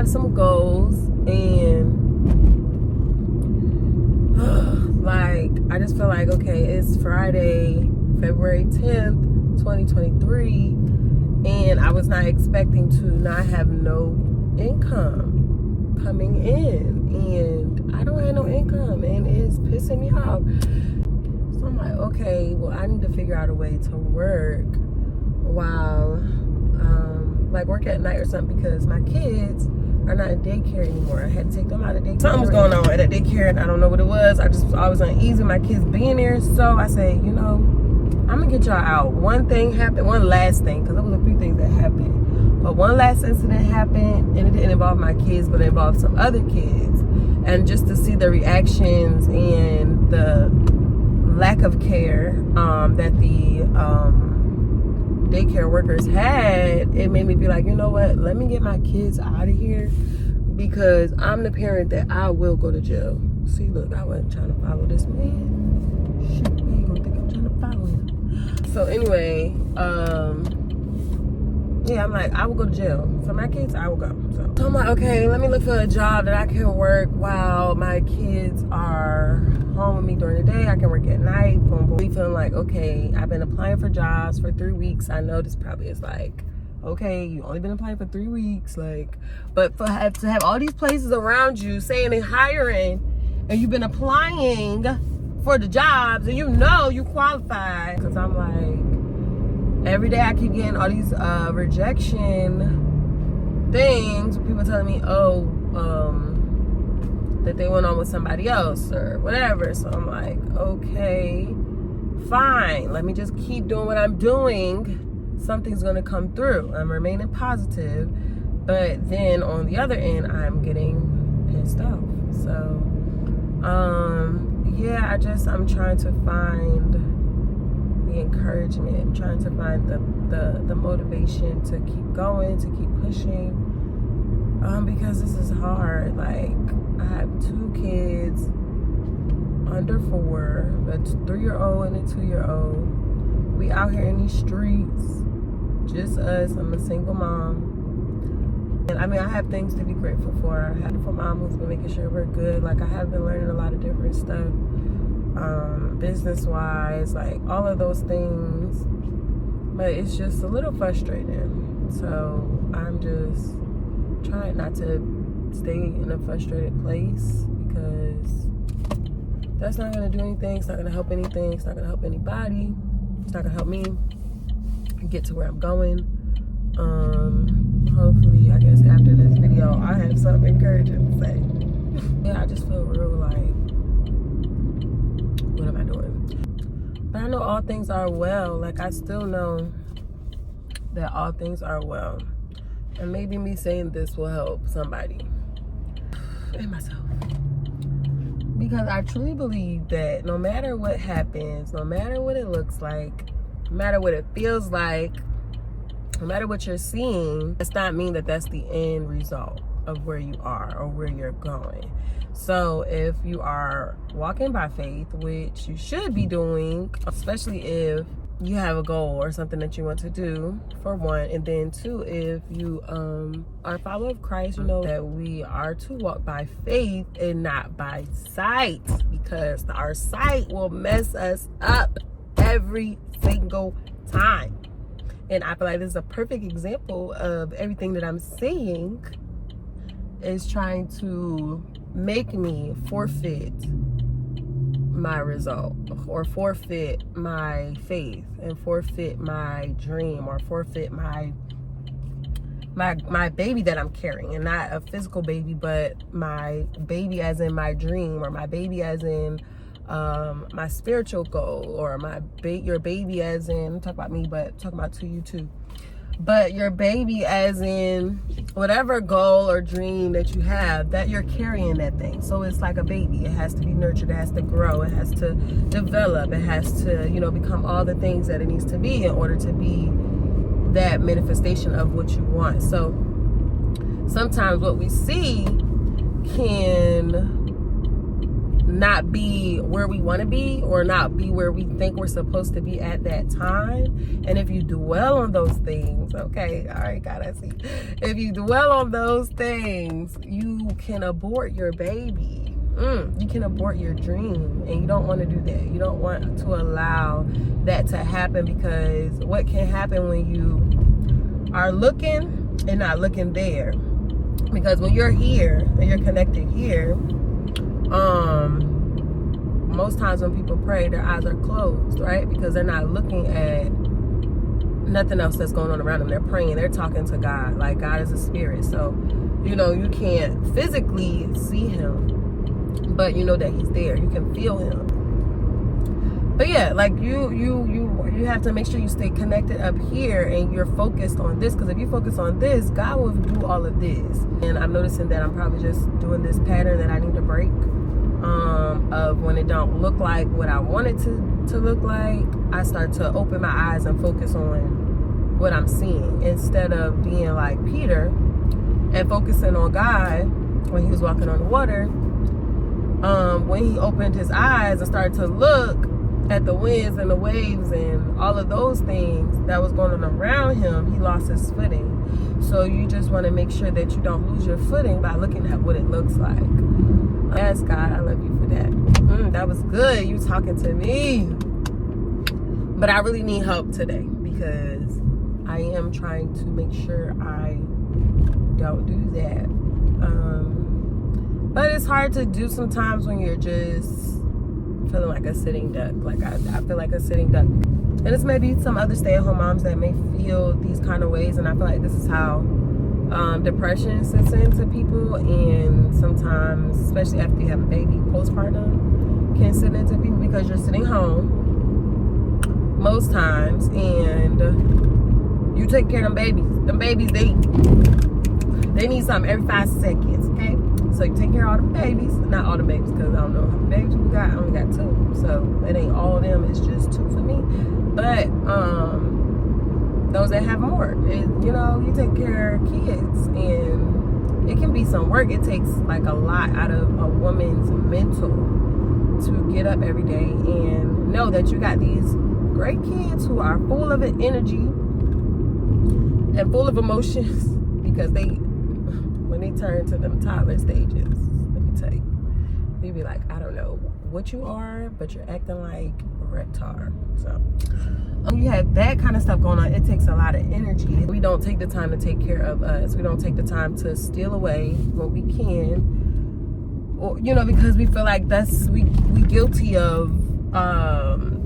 have some goals, and like I just feel like, okay, it's Friday, February 10th, 2023, and I was not expecting to not have no income coming in, and I don't have no income, and it's pissing me off. So I'm like, okay, well, I need to figure out a way to work while like work at night or something, because my kids are not in daycare anymore. I had to take them out of daycare. Something was going on at daycare, and I don't know what it was. I was uneasy with my kids being there. So I say, you know, I'm gonna get y'all out. One thing happened, one last thing, because there was a few things that happened. But one last incident happened, and it didn't involve my kids, but it involved some other kids. And just to see the reactions and the lack of care that the daycare workers had, it made me be like, you know what, let me get my kids out of here, because I'm the parent that I will go to jail. See, look, I wasn't trying to follow this man. Shit, he ain't gonna think I'm trying to follow him. So anyway, yeah, I'm like, I will go to jail. For my kids, I will go. So I'm like, okay, let me look for a job that I can work while my kids are home with me during the day. I can work at night. Boom, boom. Feeling like, okay, I've been applying for jobs for 3 weeks. I know this probably is like, okay, you only been applying for 3 weeks, like, but to have all these places around you saying they're hiring, and you've been applying for the jobs, and you know you qualify. Because I'm like, every day I keep getting all these rejection things, people telling me, oh, that they went on with somebody else or whatever. So I'm like, okay, fine, let me just keep doing what I'm doing. Something's gonna come through. I'm remaining positive, but then on the other end, I'm getting pissed off. So yeah, I'm trying to find the encouragement. I'm trying to find the motivation to keep going, to keep pushing, because this is hard. Like, I have 2 kids under 4, a 3-year-old and a 2-year-old. We out here in these streets, just us. I'm a single mom, and I mean, I have things to be grateful for. I have a beautiful mom who's been making sure we're good. Like, I have been learning a lot of different stuff, business-wise, like all of those things, but it's just a little frustrating. So I'm just trying not to stay in a frustrated place, because that's not going to do anything. It's not going to help anything. It's not going to help anybody. It's not going to help me get to where I'm going. Hopefully, I guess after this video, I have something encouraging to say. Yeah, I just feel real like, what am I doing? But I know all things are well. Like, I still know that all things are well. And maybe me saying this will help somebody and myself. Because I truly believe that no matter what happens, no matter what it looks like, no matter what it feels like, no matter what you're seeing, it's not mean that that's the end result of where you are or where you're going. So if you are walking by faith, which you should be doing, especially if you have a goal or something that you want to do, for one, and then 2, if you are a follower of Christ, you know that we are to walk by faith and not by sight, because our sight will mess us up every single time. And I feel like this is a perfect example of everything that I'm saying is trying to make me forfeit my result, or forfeit my faith, and forfeit my dream, or forfeit my baby that I'm carrying. And not a physical baby, but my baby as in my dream, or my baby as in my spiritual goal, or your baby as in, I'm talking about me, but talking about to you too, but your baby as in whatever goal or dream that you have, that you're carrying that thing. So it's like a baby. It has to be nurtured, it has to grow, it has to develop, it has to, you know, become all the things that it needs to be in order to be that manifestation of what you want. So sometimes what we see can not be where we want to be, or not be where we think we're supposed to be at that time. And if you dwell on those things, okay, all right, God, I see. If you dwell on those things, you can abort your baby. You can abort your dream, and you don't want to do that. You don't want to allow that to happen, because what can happen when you are looking and not looking there? Because when you're here and you're connected here, most times when people pray, their eyes are closed, right? Because they're not looking at nothing else that's going on around them. They're praying, they're talking to God. Like, God is a spirit, so you know you can't physically see him, but you know that he's there. You can feel him. But yeah, like you have to make sure you stay connected up here and you're focused on this, because if you focus on this, God will do all of this. And I'm noticing that I'm probably just doing this pattern that I need to break, of when it don't look like what I want it to look like, I start to open my eyes and focus on what I'm seeing, instead of being like Peter and focusing on God when he was walking on the water. When he opened his eyes and started to look at the winds and the waves and all of those things that was going on around him, he lost his footing. So you just want to make sure that you don't lose your footing by looking at what it looks like. Yes, God, I love you for that. That was good. You talking to me. But I really need help today, because I am trying to make sure I don't do that. But it's hard to do sometimes when you're just feeling like a sitting duck. Like I feel like a sitting duck. And it's maybe some other stay-at-home moms that may feel these kind of ways, and I feel like this is how depression sets into people, and sometimes, especially after you have a baby, postpartum can sit into people, because you're sitting home most times and you take care of them babies. Them babies, they need something every 5 seconds, okay? So you take care of all the babies. Not all the babies, because I don't know how many babies we got. I only got 2. So it ain't all of them. It's just 2 for me. But those that have more, you know, you take care of kids. And it can be some work. It takes like a lot out of a woman's mental to get up every day and know that you got these great kids who are full of energy and full of emotions, because when they turn to them toddler stages, let me tell you, they be like, I don't know what you are, but you're acting like a reptar. So you have that kind of stuff going on. It takes a lot of energy. We don't take the time to take care of us. We don't take the time to steal away when we can, or, you know, because we feel like we guilty of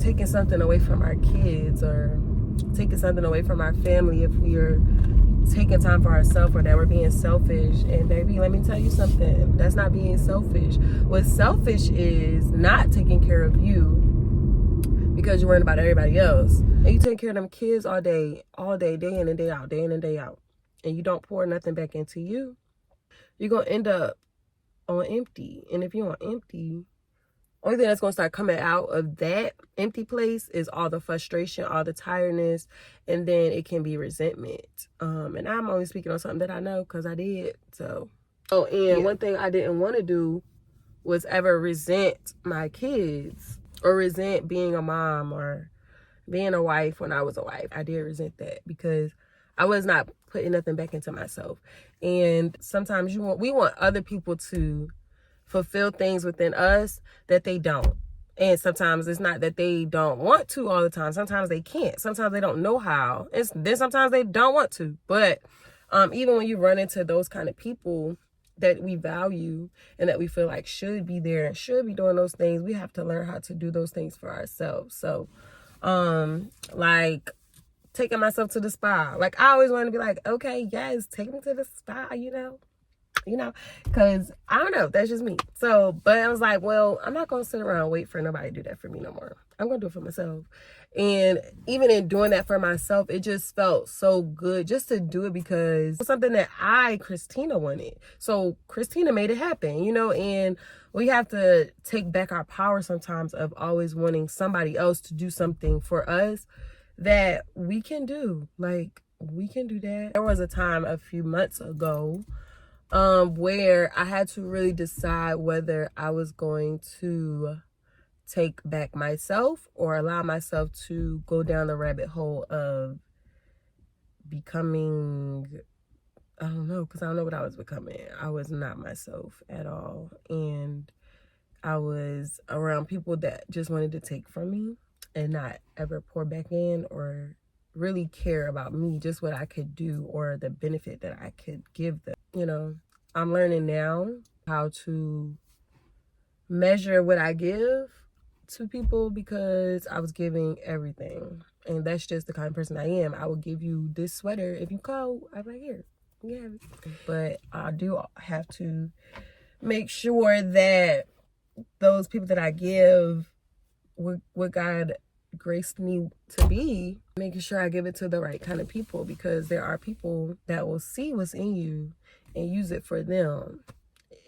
taking something away from our kids, or taking something away from our family, if we are taking time for ourselves, or that we're being selfish. And baby, let me tell you something, that's not being selfish. What's selfish is not taking care of you because you're worrying about everybody else, and you take care of them kids all day, day in and day out, and you don't pour nothing back into you. You're gonna end up on empty. And if you're on empty, only thing that's going to start coming out of that empty place is all the frustration, all the tiredness, and then it can be resentment. And I'm only speaking on something that I know, because I did. So, one thing I didn't want to do was ever resent my kids, or resent being a mom, or being a wife when I was a wife. I did resent that, because I was not putting nothing back into myself. And sometimes we want other people to fulfill things within us that they don't. And sometimes it's not that they don't want to all the time. Sometimes they can't. Sometimes they don't know how. Then sometimes they don't want to. But even when you run into those kind of people that we value and that we feel like should be there and should be doing those things, we have to learn how to do those things for ourselves. So like taking myself to the spa. Like, I always want to be like, okay, yes, take me to the spa, you know, because I don't know, that's just me. So, but I was like, well, I'm not going to sit around and wait for nobody to do that for me no more. I'm going to do it for myself. And even in doing that for myself, it just felt so good just to do it, because it's something that Christina wanted. So Christina made it happen, you know, and we have to take back our power sometimes of always wanting somebody else to do something for us that we can do. Like, we can do that. There was a time a few months ago where I had to really decide whether I was going to take back myself or allow myself to go down the rabbit hole of becoming, I don't know, because I don't know what I was becoming. I was not myself at all. And I was around people that just wanted to take from me and not ever pour back in or really care about me, just what I could do or the benefit that I could give them. You know, I'm learning now how to measure what I give to people because I was giving everything. And that's just the kind of person I am. I will give you this sweater. If you call, I'm right here. Yeah. But I do have to make sure that those people that I give what God graced me to be, making sure I give it to the right kind of people, because there are people that will see what's in you and use it for them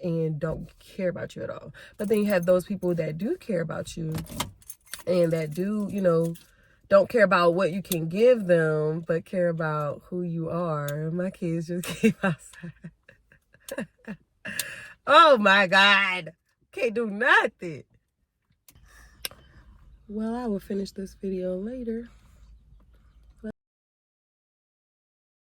and don't care about you at all. But then you have those people that do care about you and that do, you know, don't care about what you can give them, but care about who you are. My kids just came outside. Oh my God. Can't do nothing. Well, I will finish this video later.